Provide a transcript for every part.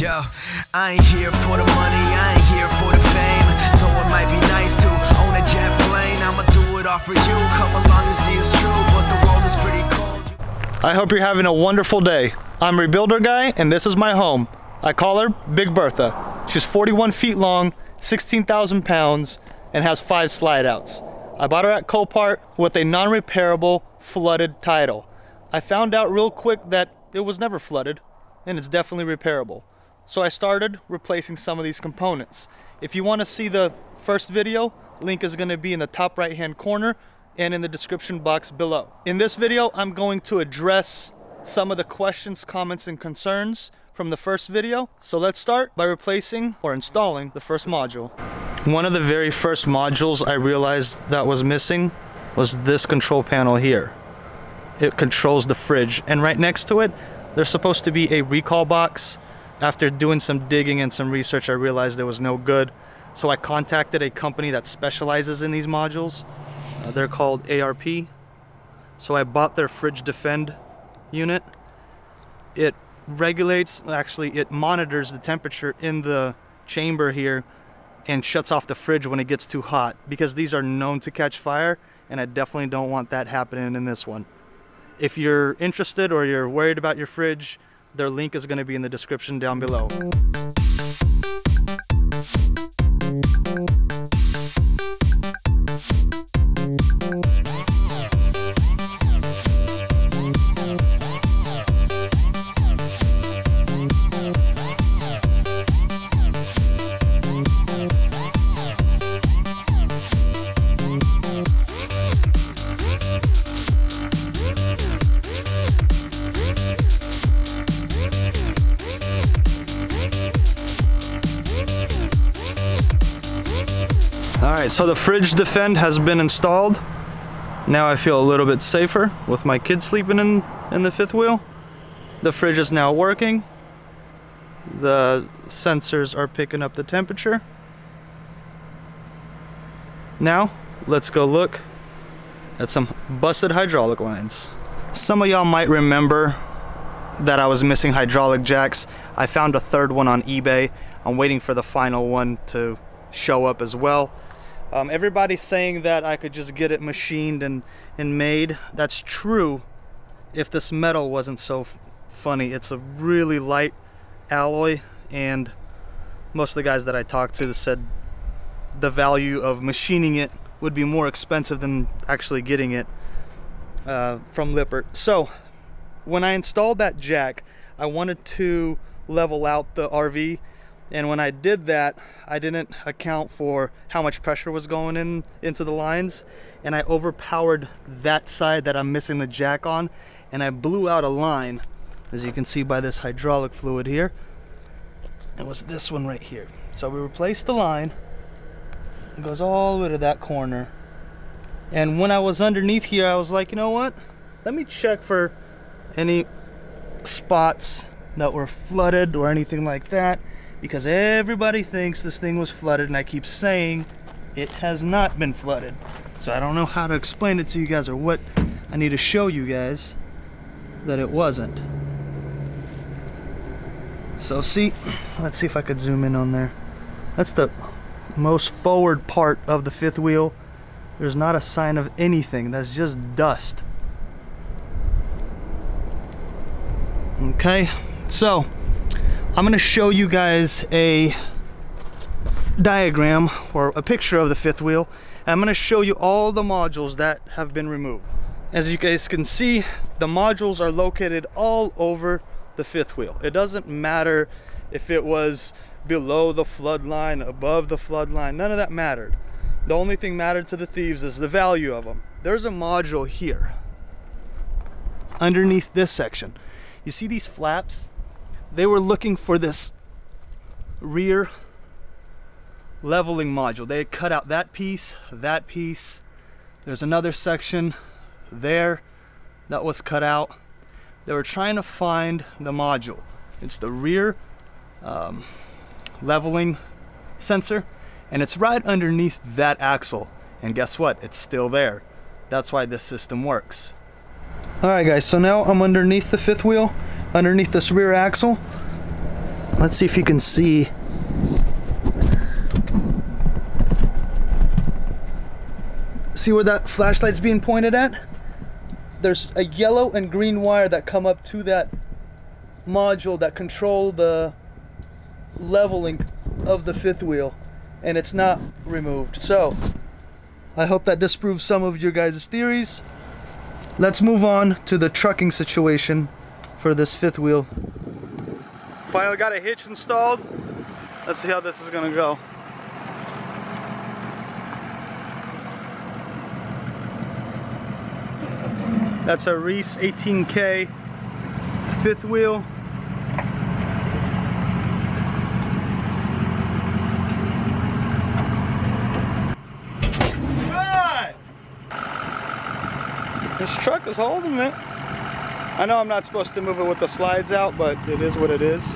Yo, I ain't here for the money, I ain't here for the fame. Though it might be nice to own a jet plane, I'ma do it all for you. Come along and see it's true, but the world is pretty cold. I hope you're having a wonderful day. I'm Rebuilder Guy, and this is my home. I call her Big Bertha. She's 41 feet long, 16,000 pounds, and has 5 slide outs. I bought her at Copart with a non-repairable flooded title. I found out real quick that it was never flooded, and it's definitely repairable. So I started replacing some of these components. If you want to see the first video, link is going to be in the top right hand corner and in the description box below. In this video, I'm going to address some of the questions, comments, and concerns from the first video. So let's start by replacing or installing the first module. One of the very first modules I realized that was missing was this control panel here. It controls the fridge, and right next to it, there's supposed to be a recall box. After doing some digging and some research, I realized it was no good. So I contacted a company that specializes in these modules. They're called ARP. So I bought their Fridge Defend unit. It regulates, actually it monitors the temperature in the chamber here and shuts off the fridge when it gets too hot, because these are known to catch fire, and I definitely don't want that happening in this one. If you're interested or you're worried about your fridge, their link is going to be in the description down below. Alright, so the Fridge Defend has been installed. Now I feel a little bit safer with my kids sleeping in the fifth wheel. The fridge is now working. The sensors are picking up the temperature. Now, let's go look at some busted hydraulic lines. Some of y'all might remember that I was missing hydraulic jacks. I found a third one on eBay. I'm waiting for the final one to show up as well. Everybody's saying that I could just get it machined and made. That's true if this metal wasn't so funny. It's a really light alloy, and most of the guys that I talked to said the value of machining it would be more expensive than actually getting it from Lippert. So when I installed that jack, I wanted to level out the RV. And when I did that, I didn't account for how much pressure was going into the lines, and I overpowered that side that I'm missing the jack on, and I blew out a line, as you can see by this hydraulic fluid here. It was this one right here. So we replaced the line. It goes all the way to that corner. And when I was underneath here, I was like, you know what? Let me check for any spots that were flooded or anything like that, because everybody thinks this thing was flooded, and I keep saying it has not been flooded. So I don't know how to explain it to you guys, or what I need to show you guys that it wasn't. So see, let's see if I could zoom in on there. That's the most forward part of the fifth wheel. There's not a sign of anything. That's just dust. Okay, so I'm gonna show you guys a diagram or a picture of the fifth wheel. And I'm gonna show you all the modules that have been removed. As you guys can see, the modules are located all over the fifth wheel. It doesn't matter if it was below the flood line, above the flood line, none of that mattered. The only thing mattered to the thieves is the value of them. There's a module here underneath this section. You see these flaps? They were looking for this rear leveling module. They had cut out that piece, that piece. There's another section there that was cut out. They were trying to find the module. It's the rear leveling sensor, and it's right underneath that axle. And guess what? It's still there. That's why this system works. All right, guys, so now I'm underneath the fifth wheel, underneath this rear axle. Let's see if you can see. See where that flashlight's being pointed at? There's a yellow and green wire that come up to that module that control the leveling of the fifth wheel, and it's not removed. So I hope that disproves some of your guys' theories. Let's move on to the trucking situation for this fifth wheel. Finally got a hitch installed. Let's see how this is gonna go. That's a Reese 18K fifth wheel. Good! This truck is holding it. I know I'm not supposed to move it with the slides out, but it is what it is.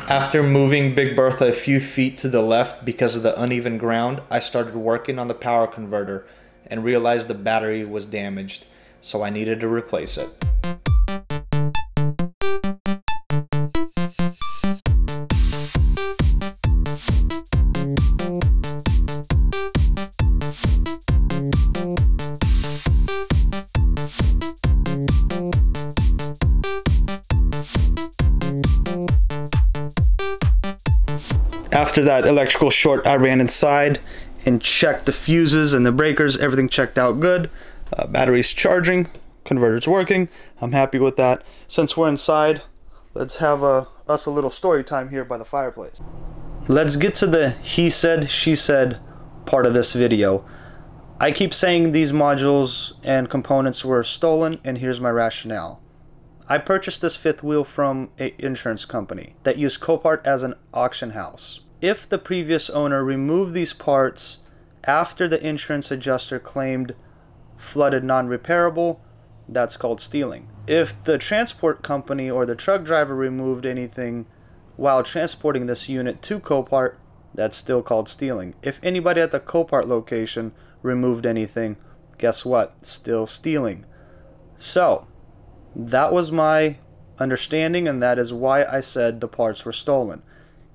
After moving Big Bertha a few feet to the left because of the uneven ground, I started working on the power converter and realized the battery was damaged, so I needed to replace it. After that electrical short, I ran inside and checked the fuses and the breakers. Everything checked out good. Battery's charging, converter's working. I'm happy with that. Since we're inside, let's have us a little story time here by the fireplace. Let's get to the he said, she said part of this video. I keep saying these modules and components were stolen, and here's my rationale. I purchased this fifth wheel from an insurance company that used Copart as an auction house. If the previous owner removed these parts after the insurance adjuster claimed flooded non-repairable, that's called stealing. If the transport company or the truck driver removed anything while transporting this unit to Copart, that's still called stealing. If anybody at the Copart location removed anything, guess what? Still stealing. So that was my understanding, and that is why I said the parts were stolen.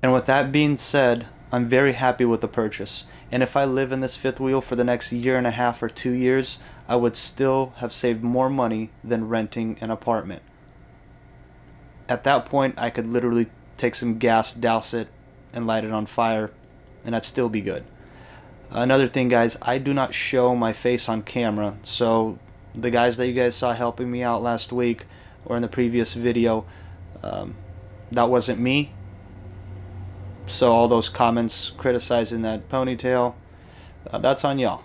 And with that being said, I'm very happy with the purchase. And if I live in this fifth wheel for the next year and a half or 2 years, I would still have saved more money than renting an apartment. At that point, I could literally take some gas, douse it, and light it on fire, and that'd still be good. Another thing, guys, I do not show my face on camera, so the guys that you guys saw helping me out last week or in the previous video, that wasn't me. So all those comments criticizing that ponytail, that's on y'all.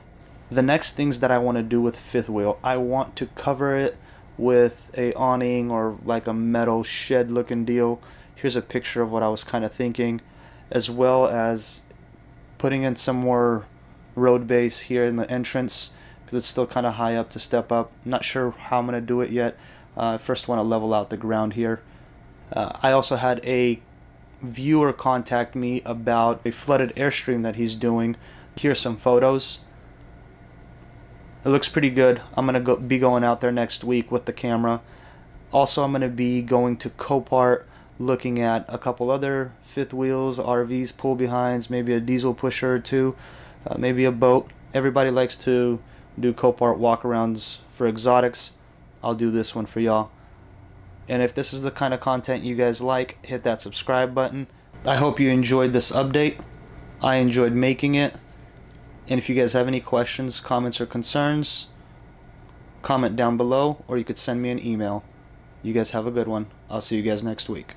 The next things that I want to do with fifth wheel, I want to cover it with a awning or like a metal shed looking deal. Here's a picture of what I was kind of thinking, as well as putting in some more road base here in the entrance, because it's still kind of high up to step up. Not sure how I'm going to do it yet. First want to level out the ground here. I also had a viewer contact me about a flooded airstream that he's doing. Here's some photos. It looks pretty good. I'm going to be going out there next week with the camera. Also, I'm going to be going to Copart, looking at a couple other fifth wheels, RVs, pull behinds, maybe a diesel pusher or two, maybe a boat. Everybody likes to do Copart walkarounds for exotics. I'll do this one for y'all. And if this is the kind of content you guys like, hit that subscribe button. I hope you enjoyed this update. I enjoyed making it. And if you guys have any questions, comments, or concerns, comment down below, or you could send me an email. You guys have a good one. I'll see you guys next week.